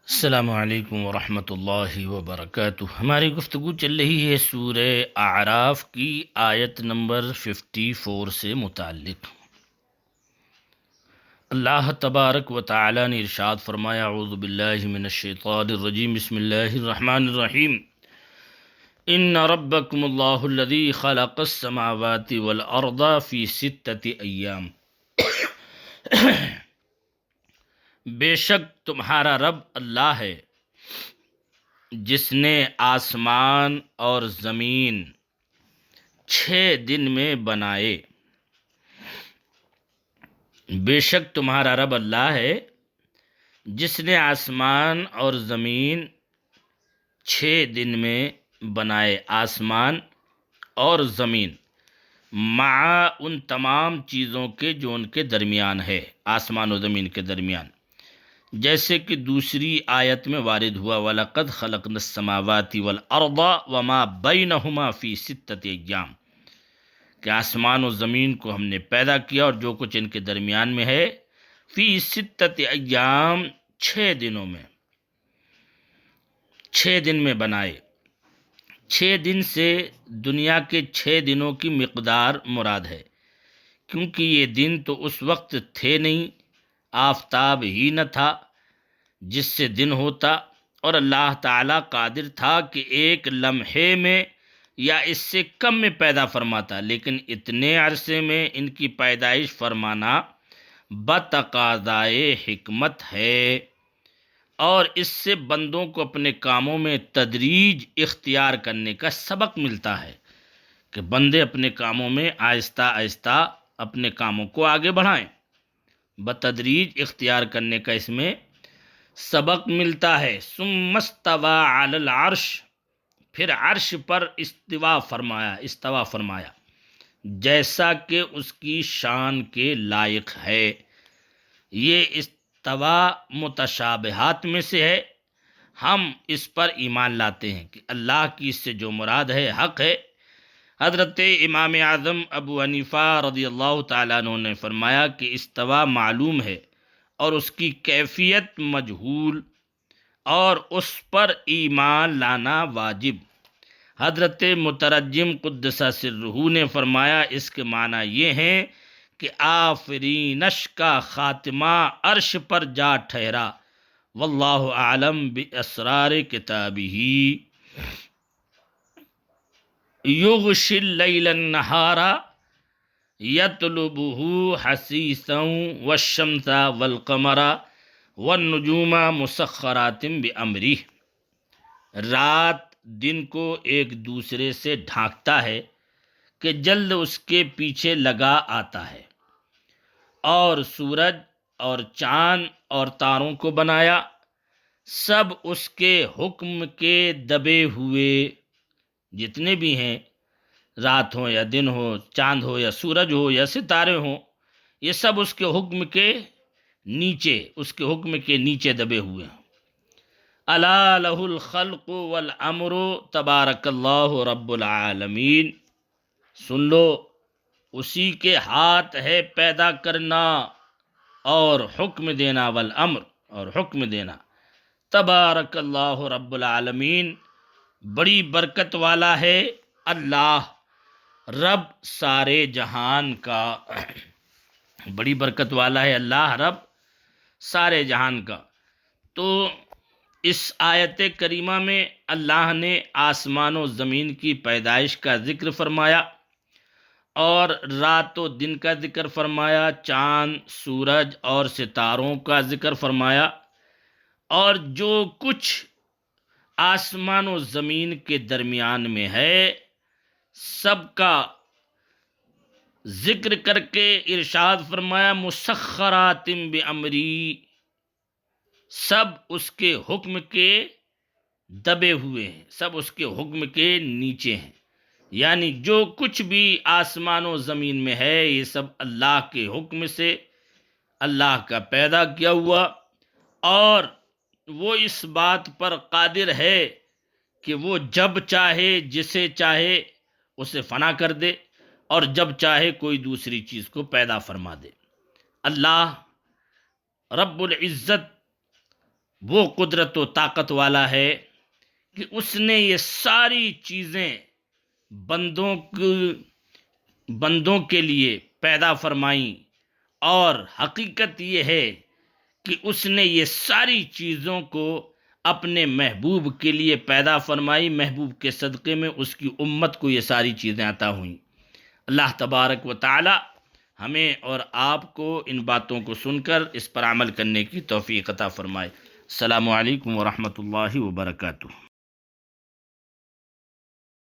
السلام علیکم ورحمۃ اللہ وبرکاتہ۔ ہماری گفتگو چل رہی ہے سورہ اعراف کی آیت نمبر 54 سے متعلق۔ اللہ تبارک و تعالی نے ارشاد فرمایا، اعوذ باللہ من الشیطان الرجیم، بسم اللہ الرحمن الرحیم۔ ان ربکم اللہ الذی خلق السماوات والارض فی 6 ایام، بے شک تمہارا رب اللہ ہے جس نے آسمان اور زمین 6 دن میں بنائے۔ بے شک تمہارا رب اللہ ہے جس نے آسمان اور زمین 6 دن میں بنائے۔ آسمان اور زمین مع ان تمام چیزوں کے جو ان کے درمیان ہے، آسمان و زمین کے درمیان، جیسے کہ دوسری آیت میں وارد ہوا، وَلَقَدْ خَلَقْنَا السَّمَاوَاتِ وَالْأَرْضَ وَمَا بَيْنَهُمَا فِي 6 ایام، کہ آسمان و زمین کو ہم نے پیدا کیا اور جو کچھ ان کے درمیان میں ہے، فی 6 ایام، 6 دنوں میں، 6 دن میں بنائے۔ 6 دن سے دنیا کے 6 دنوں کی مقدار مراد ہے، کیونکہ یہ دن تو اس وقت تھے نہیں، آفتاب ہی نہ تھا جس سے دن ہوتا، اور اللہ تعالیٰ قادر تھا کہ ایک لمحے میں یا اس سے کم میں پیدا فرماتا، لیکن اتنے عرصے میں ان کی پیدائش فرمانا بتقاضائے حکمت ہے، اور اس سے بندوں کو اپنے کاموں میں تدریج اختیار کرنے کا سبق ملتا ہے کہ بندے اپنے کاموں میں آہستہ آہستہ اپنے کاموں کو آگے بڑھائیں، بتدریج اختیار کرنے کا اس میں سبق ملتا ہے۔ ثم استوى علی العرش، پھر عرش پر استوا فرمایا جیسا کہ اس کی شان کے لائق ہے۔ یہ استوا متشابہات میں سے ہے، ہم اس پر ایمان لاتے ہیں کہ اللہ کی اس سے جو مراد ہے حق ہے۔ حضرت امام اعظم ابو حنیفہ رضی اللہ تعالیٰ عنہ نے فرمایا کہ استوا معلوم ہے اور اس کی کیفیت مجہول، اور اس پر ایمان لانا واجب۔ حضرت مترجم قدس سرہ نے فرمایا اس کے معنی یہ ہیں کہ آفرینش کا خاتمہ عرش پر جا ٹھہرا، واللہ اعلم باسرار کتابہ۔ یغشی اللیل النہار یطلبہ حثیثا والشمس والقمر والنجوم مسخرات بامرہ، رات دن کو ایک دوسرے سے ڈھانکتا ہے کہ جلد اس کے پیچھے لگا آتا ہے، اور سورج اور چاند اور تاروں کو بنایا، سب اس کے حکم کے دبے ہوئے، جتنے بھی ہیں، رات ہو یا دن ہو، چاند ہو یا سورج ہو یا ستارے ہوں، یہ سب اس کے حکم کے نیچے دبے ہوئے ہیں۔ الا لہ الخلق والامر تبارک اللہ رب العالمین، سن لو اسی کے ہاتھ ہے پیدا کرنا اور حکم دینا، والامر، اور حکم دینا، تبارک اللہ رب العالمین، بڑی برکت والا ہے اللہ رب سارے جہان کا، بڑی برکت والا ہے اللہ رب سارے جہان کا۔ تو اس آیت کریمہ میں اللہ نے آسمان و زمین کی پیدائش کا ذکر فرمایا، اور رات و دن کا ذکر فرمایا، چاند، سورج اور ستاروں کا ذکر فرمایا، اور جو کچھ آسمان و زمین کے درمیان میں ہے سب کا ذکر کر کے ارشاد فرمایا، مسخرات بامری، سب اس کے حکم کے دبے ہوئے ہیں، سب اس کے حکم کے نیچے ہیں، یعنی جو کچھ بھی آسمان و زمین میں ہے یہ سب اللہ کے حکم سے اللہ کا پیدا کیا ہوا، اور وہ اس بات پر قادر ہے کہ وہ جب چاہے جسے چاہے اسے فنا کر دے، اور جب چاہے کوئی دوسری چیز کو پیدا فرما دے۔ اللہ رب العزت وہ قدرت و طاقت والا ہے کہ اس نے یہ ساری چیزیں بندوں کے لیے پیدا فرمائیں، اور حقیقت یہ ہے کہ اس نے یہ ساری چیزوں کو اپنے محبوب کے لیے پیدا فرمائی، محبوب کے صدقے میں اس کی امت کو یہ ساری چیزیں عطا ہوئیں۔ اللہ تبارک و تعالی ہمیں اور آپ کو ان باتوں کو سن کر اس پر عمل کرنے کی توفیق عطا فرمائے۔ السلام علیکم ورحمۃ اللہ وبرکاتہ۔